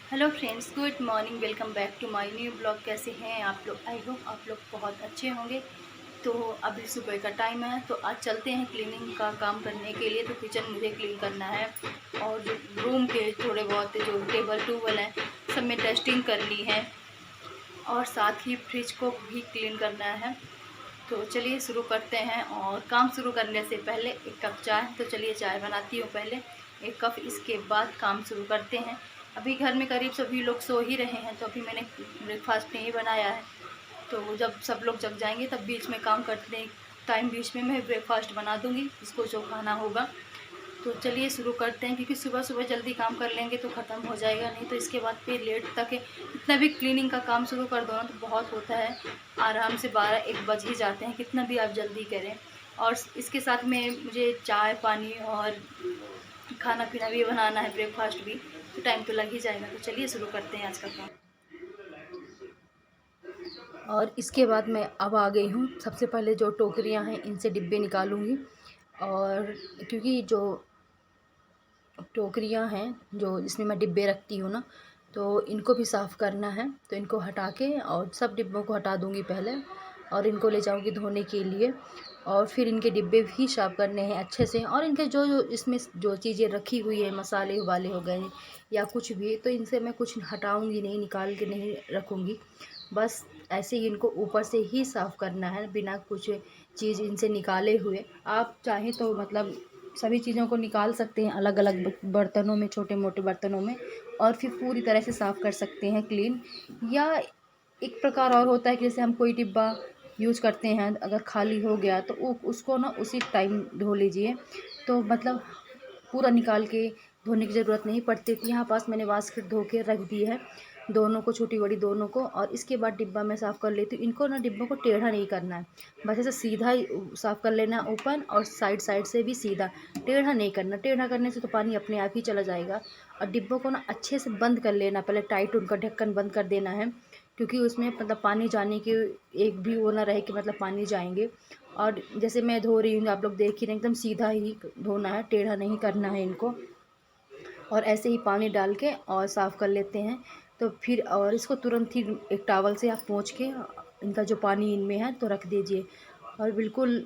Hello friends, good morning. Welcome back to my new blog. कैसे हैं आप लोग? आई होप आप लोग बहुत अच्छे होंगे। तो अभी सुबह का टाइम है, तो आज चलते हैं क्लीनिंग का काम करने के लिए। तो किचन मुझे क्लीन करना है और जो रूम के थोड़े बहुत जो टेबल टूबल हैं सब में डस्टिंग करनी है और साथ ही फ्रिज को भी क्लीन करना है। तो चलिए शुरू करते हैं। और काम शुरू करने से पहले एक कप चाय, तो चलिए चाय बनाती हूँ पहले एक कप, इसके बाद काम शुरू करते हैं। अभी घर में करीब सभी लोग सो ही रहे हैं, तो अभी मैंने ब्रेकफास्ट नहीं बनाया है। तो जब सब लोग जग जाएंगे तब बीच में काम करते टाइम बीच में मैं ब्रेकफास्ट बना दूँगी जिसको जो खाना होगा। तो चलिए शुरू करते हैं, क्योंकि सुबह सुबह जल्दी काम कर लेंगे तो ख़त्म हो जाएगा, नहीं तो इसके बाद फिर लेट तक है। कितना भी क्लीनिंग का काम शुरू कर दो ना तो बहुत होता है, आराम से 12-1 बज ही जाते हैं, कितना भी आप जल्दी करें। और इसके साथ में मुझे चाय पानी और खाना पीना भी बनाना है, ब्रेकफास्ट भी, तो टाइम तो लग ही जाएगा। तो चलिए शुरू करते हैं आज का काम। और इसके बाद मैं अब आ गई हूँ। सबसे पहले जो टोकरियाँ हैं इनसे डिब्बे निकालूंगी। और क्योंकि जो टोकरियाँ हैं जो इसमें मैं डिब्बे रखती हूँ ना, तो इनको भी साफ़ करना है। तो इनको हटा के और सब डिब्बों को हटा दूँगी पहले, और इनको ले जाऊँगी धोने के लिए। और फिर इनके डिब्बे भी साफ़ करने हैं अच्छे से। और इनके जो जो इसमें जो चीज़ें रखी हुई है, मसाले वाले हो गए या कुछ भी, तो इनसे मैं कुछ हटाऊँगी नहीं, निकाल के नहीं रखूँगी। बस ऐसे ही इनको ऊपर से ही साफ़ करना है, बिना कुछ चीज़ इनसे निकाले हुए। आप चाहें तो मतलब सभी चीज़ों को निकाल सकते हैं अलग अलग बर्तनों में, छोटे मोटे बर्तनों में, और फिर पूरी तरह से साफ़ कर सकते हैं क्लीन। या एक प्रकार और होता है कि जैसे हम कोई डिब्बा यूज़ करते हैं, अगर खाली हो गया तो उसको ना उसी टाइम धो लीजिए। तो मतलब पूरा निकाल के धोने की ज़रूरत नहीं पड़ती थी। यहाँ पास मैंने बास्केट धो के रख दी है, दोनों को, छोटी बड़ी दोनों को। और इसके बाद डिब्बा मैं साफ़ कर लेती हूँ। इनको ना डिब्बों को टेढ़ा नहीं करना है, बस ऐसे सीधा ही साफ़ कर लेना है, ऊपर और साइड साइड से भी सीधा, टेढ़ा नहीं करना। टेढ़ा करने से तो पानी अपने आप ही चला जाएगा। और डिब्बों को ना अच्छे से बंद कर लेना, पहले टाइट उनका ढक्कन बंद कर देना है, क्योंकि उसमें मतलब पानी जाने की एक भी वो ना रहे कि मतलब पानी जाएंगे। और जैसे मैं धो रही हूँ, आप लोग देख ही रहे हैं, एकदम सीधा ही धोना है, टेढ़ा नहीं करना है इनको। और ऐसे ही पानी डाल के और साफ़ कर लेते हैं। तो फिर और इसको तुरंत ही एक टॉवल से आप पोंछ के इनका जो पानी इनमें है तो रख दीजिए। और बिल्कुल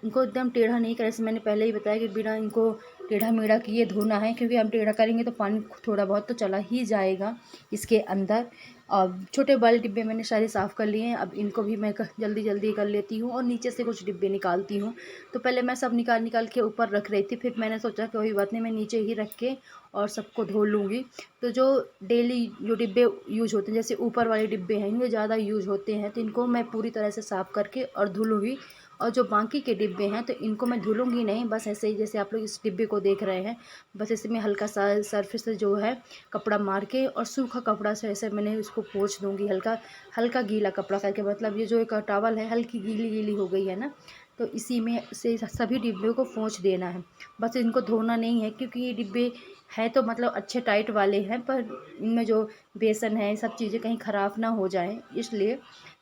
इनको एकदम टेढ़ा नहीं करें, जैसे मैंने पहले ही बताया कि बिना इनको टेढ़ा मेढ़ा किए धोना है, क्योंकि हम टेढ़ा करेंगे तो पानी थोड़ा बहुत तो चला ही जाएगा इसके अंदर। और छोटे बड़े डिब्बे मैंने सारे साफ़ कर लिए हैं। अब इनको भी मैं जल्दी जल्दी कर लेती हूँ और नीचे से कुछ डिब्बे निकालती हूँ। तो पहले मैं सब निकाल निकाल के ऊपर रख रही थी, फिर मैंने सोचा कोई बात नहीं, मैं नीचे ही रख के और सबको धो लूँगी। तो जो डेली जो डिब्बे यूज़ होते हैं, जैसे ऊपर वाले डिब्बे हैं, इनमें ज़्यादा यूज़ होते हैं, तो इनको मैं पूरी तरह से साफ़ करके और धुलूँगी। और जो बाकी के डिब्बे हैं तो इनको मैं धुलूँगी नहीं, बस ऐसे ही जैसे आप लोग इस डिब्बे को देख रहे हैं, बस ऐसे में हल्का सा सर्फ से जो है कपड़ा मार के और सूखा कपड़ा से ऐसे मैंने उसको पोंछ दूँगी, हल्का हल्का गीला कपड़ा करके। मतलब ये जो एक टॉवल है हल्की गीली गीली हो गई है ना, तो इसी में से सभी डिब्बों को पोंछ देना है। बस इनको धोना नहीं है, क्योंकि ये डिब्बे हैं तो मतलब अच्छे टाइट वाले हैं, पर इनमें जो बेसन है सब चीज़ें कहीं ख़राब ना हो जाएं, इसलिए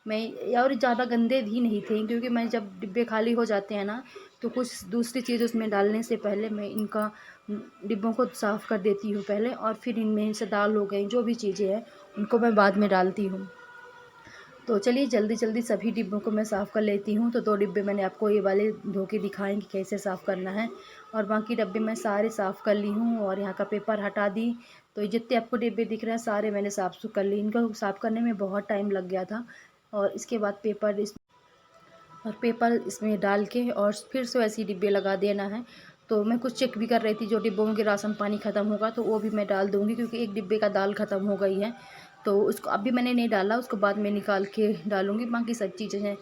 मैं, और ज़्यादा गंदे भी नहीं थे, क्योंकि मैं जब डिब्बे खाली हो जाते हैं ना तो कुछ दूसरी चीज़ उसमें डालने से पहले मैं इनका डिब्बों को साफ़ कर देती हूँ पहले, और फिर इनमें से दाल हो गई जो भी चीज़ें हैं उनको मैं बाद में डालती हूँ। तो चलिए जल्दी जल्दी सभी डिब्बों को मैं साफ़ कर लेती हूँ। तो 2 डिब्बे मैंने आपको ये वाले धो के दिखाएँ कि कैसे साफ़ करना है, और बाकी डिब्बे मैं सारे साफ़ कर ली हूँ और यहाँ का पेपर हटा दी। तो ये जितने आपको डिब्बे दिख रहे हैं सारे मैंने साफ़ कर ली। इनको साफ़ करने में बहुत टाइम लग गया था। और इसके बाद पेपर इसमें डाल के और फिर से वैसे ही डिब्बे लगा देना है। तो मैं कुछ चेक भी कर रही थी, जो डिब्बों में राशन पानी ख़त्म होगा तो वो भी मैं डाल दूँगी, क्योंकि एक डिब्बे का दाल ख़त्म हो गई है। तो उसको अभी मैंने नहीं डाला, उसको बाद में निकाल के डालूँगी। बाकी सब चीज़ें हैं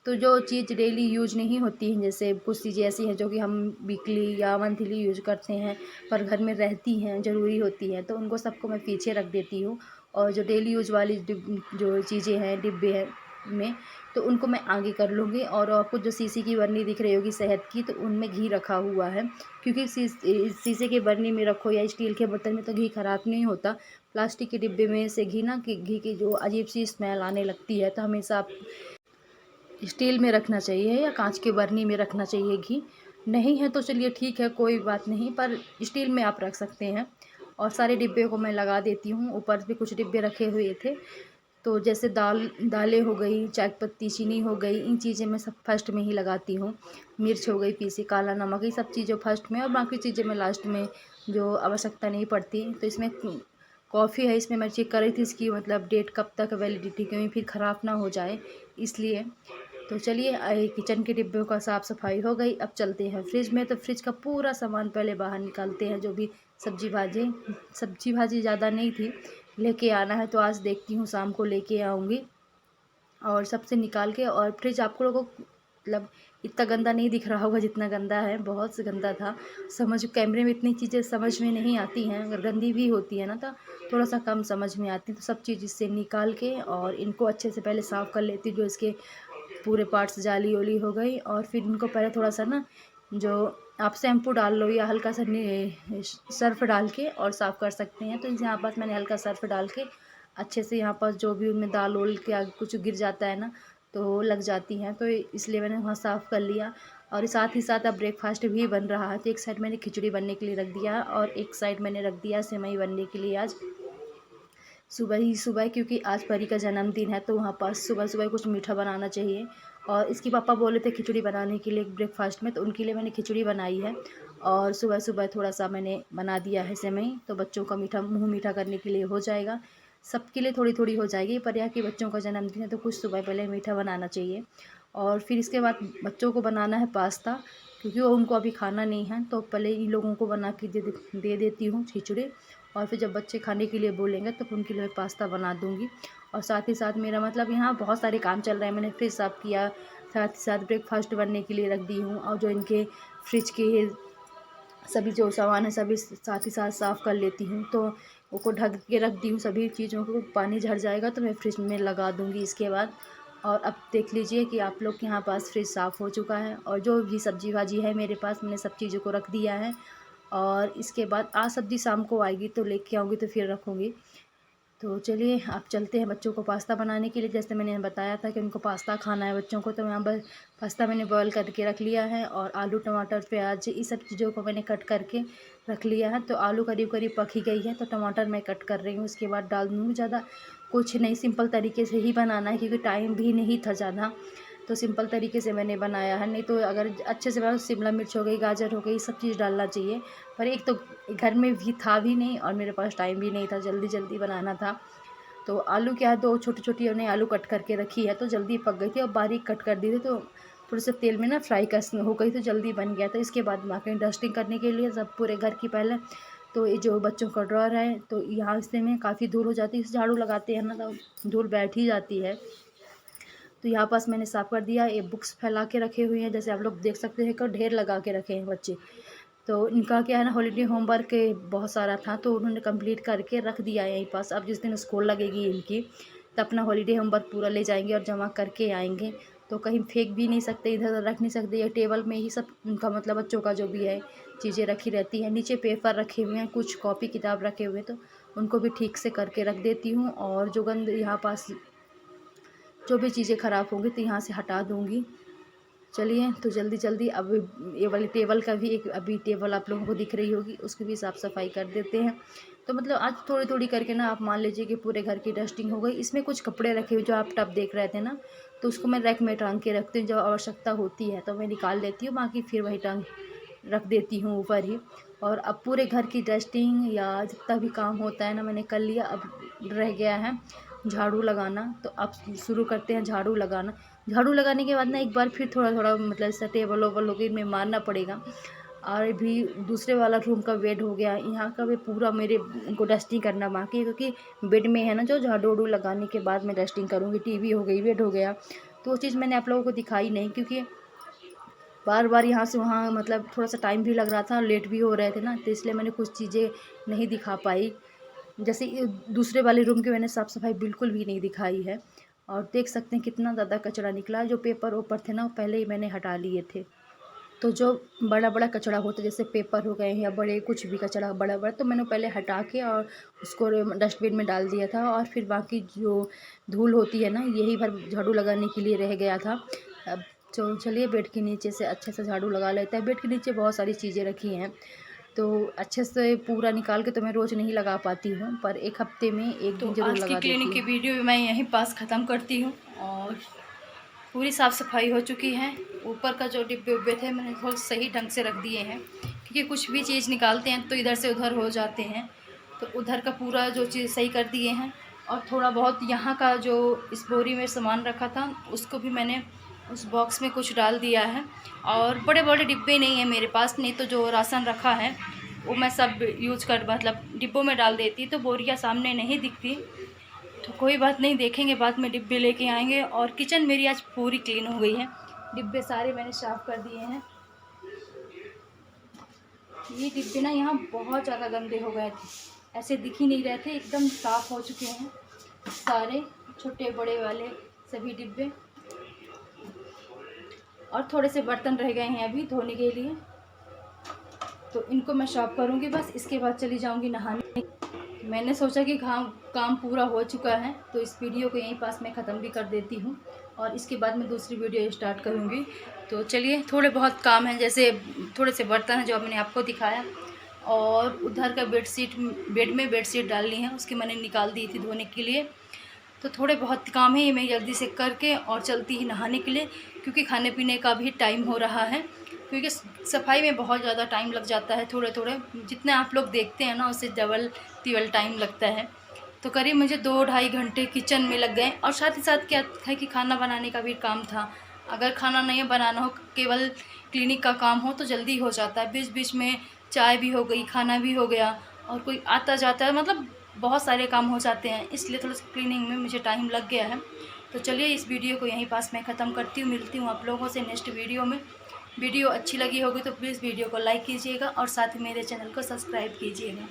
तो जो चीज़ डेली यूज नहीं होती हैं, जैसे कुछ चीज़ें ऐसी हैं जो कि हम वीकली या मंथली यूज करते हैं पर घर में रहती हैं, ज़रूरी होती हैं, तो उनको सबको मैं पीछे रख देती हूँ। और जो डेली यूज वाली जो चीज़ें हैं डिब्बे हैं में, तो उनको मैं आगे कर लूँगी। और आपको जो शीशे की बर्नी दिख रही होगी शहद की, तो उनमें घी रखा हुआ है, क्योंकि शीशे के बर्नी में रखो या स्टील के बर्तन में तो घी ख़राब नहीं होता। प्लास्टिक के डिब्बे में से घी ना, कि घी की जो अजीब सी स्मेल आने लगती है, तो हमेशा आप स्टील में रखना चाहिए या कांच के बर्नी में रखना चाहिए घी। नहीं है तो चलिए ठीक है, कोई बात नहीं, पर स्टील में आप रख सकते हैं। और सारे डिब्बे को मैं लगा देती हूँ। ऊपर भी कुछ डिब्बे रखे हुए थे, तो जैसे दालें हो गई, चाय पत्ती, चीनी हो गई, इन चीज़ें मैं सब फर्स्ट में ही लगाती हूँ। मिर्च हो गई पीसी, काला नमक, ये सब चीज़ें फर्स्ट में, और बाकी चीज़ें मैं लास्ट में जो आवश्यकता नहीं पड़ती। तो इसमें कॉफ़ी है, इसमें मैं चेक कर रही थी इसकी मतलब डेट कब तक वैलिडिटी, कहीं फिर ख़राब ना हो जाए इसलिए। तो चलिए किचन के डिब्बों का साफ़ सफाई हो गई। अब चलते हैं फ्रिज में। तो फ्रिज का पूरा सामान पहले बाहर निकालते हैं, जो भी सब्जी भाजी ज़्यादा नहीं थी, लेके आना है, तो आज देखती हूँ शाम को लेके आऊँगी। और सबसे निकाल के, और फ्रिज आप लोगों को मतलब इतना गंदा नहीं दिख रहा होगा जितना गंदा है, बहुत से गंदा था। कैमरे में इतनी चीज़ें समझ में नहीं आती हैं, अगर गंदी भी होती है ना तो थोड़ा सा कम समझ में आती है। तो सब चीज़ इससे निकाल के और इनको अच्छे से पहले साफ़ कर लेती हूँ, जो इसके पूरे पार्ट्स जाली ओली हो गई। और फिर इनको पहले थोड़ा सा ना, जो आप शैम्पू डाल लो या हल्का सा सर्फ़ डाल के और साफ़ कर सकते हैं। तो यहाँ पास मैंने हल्का सर्फ़ डाल के अच्छे से, यहाँ पास जो भी उनमें दाल ओल क्या कुछ गिर जाता है ना तो लग जाती हैं, तो इसलिए मैंने वहाँ साफ़ कर लिया। और साथ ही साथ अब ब्रेकफास्ट भी बन रहा है, तो एक साइड मैंने खिचड़ी बनने के लिए रख दिया और एक साइड मैंने रख दिया सेवई बनने के लिए। आज सुबह ही सुबह, क्योंकि आज परी का जन्मदिन है, तो वहाँ पास सुबह सुबह कुछ मीठा बनाना चाहिए। और इसके पापा बोले थे खिचड़ी बनाने के लिए ब्रेकफास्ट में, तो उनके लिए मैंने खिचड़ी बनाई है। और सुबह सुबह थोड़ा सा मैंने बना दिया है सेवई, तो बच्चों का मुँह मीठा करने के लिए हो जाएगा। सबके लिए थोड़ी थोड़ी हो जाएगी, पर यह कि बच्चों का जन्मदिन है तो कुछ सुबह पहले मीठा बनाना चाहिए। और फिर इसके बाद बच्चों को बनाना है पास्ता, क्योंकि वो उनको अभी खाना नहीं है, तो पहले इन लोगों को बना के दे देती हूँ खिचड़ी। और फिर जब बच्चे खाने के लिए बोलेंगे तो उनके लिए पास्ता बना दूँगी। और साथ ही साथ मेरा मतलब यहाँ बहुत सारे काम चल रहे हैं। मैंने फ्रिज साफ़ किया, साथ ही साथ ब्रेकफास्ट बनने के लिए रख दी हूँ, और जो इनके फ्रिज के सभी जो सामान है सभी साथ ही साथ साफ़ कर लेती हूँ। तो उसको ढक के रख दी हूँ सभी चीज़ों को, पानी झड़ जाएगा तो मैं फ्रिज में लगा दूँगी इसके बाद। और अब देख लीजिए कि आप लोग के यहाँ पास फ्रिज साफ़ हो चुका है, और जो भी सब्जी भाजी है मेरे पास मैंने सब चीज़ों को रख दिया है। और इसके बाद आज सब्ज़ी शाम को आएगी तो लेके आऊँगी, तो फिर रखूँगी। तो चलिए अब चलते हैं बच्चों को पास्ता बनाने के लिए। जैसे मैंने बताया था कि उनको पास्ता खाना है बच्चों को, तो यहाँ पर पास्ता मैंने बॉयल करके रख लिया है। और आलू टमाटर प्याज इस सब चीज़ों को मैंने कट करके रख लिया है। तो आलू करीब करीब पक ही गई है, तो टमाटर मैं कट कर रही हूँ, उसके बाद डाल दूँगी। ज़्यादा कुछ नहीं, सिंपल तरीके से ही बनाना है, क्योंकि टाइम भी नहीं था ज़्यादा, तो सिंपल तरीके से मैंने बनाया है। नहीं तो अगर अच्छे से बनाओ, शिमला मिर्च हो गई, गाजर हो गई, सब चीज़ डालना चाहिए। पर एक तो घर में भी था भी नहीं और मेरे पास टाइम भी नहीं था, जल्दी जल्दी बनाना था। तो आलू क्या है, 2 छोटी-छोटी हमने आलू कट करके रखी है, तो जल्दी पक गई थी, और बारीक कट कर दी थी, तो थोड़े से तेल में ना फ्राई हो गई, तो जल्दी बन गया था। इसके बाद बाकी डस्टिंग करने के लिए सब पूरे घर की पहले, तो ये जो बच्चों का ड्रॉअर है, तो यहाँ इससे में काफ़ी धूल हो जाती है, झाड़ू लगाते हैं ना तो धूल बैठ ही जाती है। तो यहाँ पास मैंने साफ़ कर दिया। ये बुक्स फैला के रखे हुए हैं, जैसे आप लोग देख सकते हैं कि ढेर लगा के रखे हैं बच्चे। तो इनका क्या है ना, हॉलीडे होमवर्क बहुत सारा था, तो उन्होंने कंप्लीट करके रख दिया है यहीं पास। अब जिस दिन स्कूल लगेगी इनकी, तो अपना हॉलीडे होमवर्क पूरा ले जाएंगे और जमा करके आएंगे। तो कहीं फेंक भी नहीं सकते, इधर उधर रख नहीं सकते, ये टेबल में ही सब उनका मतलब बच्चों का जो भी है चीज़ें रखी रहती हैं। नीचे पेपर रखे हुए हैं, कुछ कॉपी किताब रखे हुए हैं, तो उनको भी ठीक से करके रख देती हूँ। और जो गंद यहाँ पास जो भी चीज़ें ख़राब होंगी तो यहाँ से हटा दूँगी। चलिए तो जल्दी जल्दी अब ये वाली टेबल का भी, एक अभी टेबल आप लोगों को दिख रही होगी, उसकी भी साफ़ सफाई कर देते हैं। तो मतलब आज थोड़ी थोड़ी करके ना, आप मान लीजिए कि पूरे घर की डस्टिंग हो गई। इसमें कुछ कपड़े रखे हुए जो आप टब देख रहे थे ना, तो उसको मैं रैक में टांग के रखती हूँ, जब आवश्यकता होती है तो मैं निकाल लेती हूँ, बाकी फिर वही टांग रख देती हूँ ऊपर ही। और अब पूरे घर की डस्टिंग या जितना भी काम होता है ना मैंने कर लिया। अब रह गया है झाड़ू लगाना, तो अब शुरू करते हैं झाड़ू लगाना। झाड़ू लगाने के बाद ना एक बार फिर थोड़ा थोड़ा मतलब ऐसा टेबल ओबल होगी में मारना पड़ेगा। और भी दूसरे वाला रूम का बेड हो गया, यहाँ का भी पूरा मेरे को डस्टिंग करना बाकी है, क्योंकि बेड में है ना जो झाड़ू उड़ू लगाने के बाद मैं डस्टिंग करूँगी। टीवी हो गई, बेड हो गया, तो वो चीज़ मैंने आप लोगों को दिखाई नहीं, क्योंकि बार बार यहाँ से वहाँ मतलब थोड़ा सा टाइम भी लग रहा था, लेट भी हो रहे थे ना, तो इसलिए मैंने कुछ चीज़ें नहीं दिखा पाई। जैसे दूसरे वाले रूम की मैंने साफ़ सफाई बिल्कुल भी नहीं दिखाई है। और देख सकते हैं कितना ज़्यादा कचरा निकला। जो पेपर ऊपर थे ना वो पहले ही मैंने हटा लिए थे। तो जो बड़ा बड़ा कचरा होता है, जैसे पेपर हो गए या बड़े कुछ भी कचरा बड़ा बड़ा, तो मैंने पहले हटा के और उसको डस्टबिन में डाल दिया था। और फिर बाकी जो धूल होती है ना, यही भर झाड़ू लगाने के लिए रह गया था। अब तो चलिए बेड के नीचे से अच्छे से झाड़ू लगा लेते हैं। बेड के नीचे बहुत सारी चीज़ें रखी हैं, तो अच्छे से पूरा निकाल के तो मैं रोज़ नहीं लगा पाती हूँ, पर एक हफ्ते में एक दिन जरूर लगा देती हूँ। आज की क्लिनिक की वीडियो मैं यहीं पास ख़त्म करती हूँ और पूरी साफ़ सफाई हो चुकी है। ऊपर का जो डिब्बे उब्बे थे मैंने थोड़ा सही ढंग से रख दिए हैं, क्योंकि कुछ भी चीज़ निकालते हैं तो इधर से उधर हो जाते हैं, तो उधर का पूरा जो चीज़ सही कर दिए हैं। और थोड़ा बहुत यहाँ का जो इस बोरी में सामान रखा था उसको भी मैंने उस बॉक्स में कुछ डाल दिया है। और बड़े बड़े डिब्बे नहीं हैं मेरे पास, नहीं तो जो राशन रखा है वो मैं सब यूज कर मतलब डिब्बों में डाल देती, तो बोरियाँ सामने नहीं दिखती। तो कोई बात नहीं, देखेंगे बाद में, डिब्बे लेके आएंगे। और किचन मेरी आज पूरी क्लीन हो गई है, डिब्बे सारे मैंने साफ़ कर दिए हैं। ये डिब्बे ना यहाँ बहुत ज़्यादा गंदे हो गए थे, ऐसे दिख ही नहीं रहे थे, एकदम साफ़ हो चुके हैं सारे छोटे बड़े वाले सभी डिब्बे। और थोड़े से बर्तन रह गए हैं अभी धोने के लिए, तो इनको मैं साफ़ करूँगी बस, इसके बाद चली जाऊँगी नहाने। मैंने सोचा कि काम पूरा हो चुका है तो इस वीडियो को यहीं पास मैं ख़त्म भी कर देती हूँ और इसके बाद मैं दूसरी वीडियो स्टार्ट करूँगी। तो चलिए, थोड़े बहुत काम हैं, जैसे थोड़े से बर्तन हैं जो मैंने आपको दिखाया, और उधर का बेड में बेडशीट डालनी है, उसकी मैंने निकाल दी थी धोने के लिए। तो थोड़े बहुत काम है, ये मैं जल्दी से करके और चलती ही नहाने के लिए, क्योंकि खाने पीने का भी टाइम हो रहा है। क्योंकि सफाई में बहुत ज़्यादा टाइम लग जाता है, थोड़े थोड़े जितने आप लोग देखते हैं ना उससे डबल ट्रिपल टाइम लगता है। तो करीब मुझे 2-2.5 घंटे किचन में लग गए। और साथ ही साथ क्या है कि खाना बनाने का भी काम था। अगर खाना नहीं बनाना हो, केवल क्लिनिक का काम हो, तो जल्दी हो जाता है। बीच बीच में चाय भी हो गई, खाना भी हो गया, और कोई आता जाता है, मतलब बहुत सारे काम हो जाते हैं, इसलिए थोड़ा सा क्लीनिंग में मुझे टाइम लग गया है। तो चलिए, इस वीडियो को यहीं पास मैं ख़त्म करती हूँ। मिलती हूँ आप लोगों से नेक्स्ट वीडियो में। वीडियो अच्छी लगी होगी तो प्लीज़ वीडियो को लाइक कीजिएगा और साथ ही मेरे चैनल को सब्सक्राइब कीजिएगा।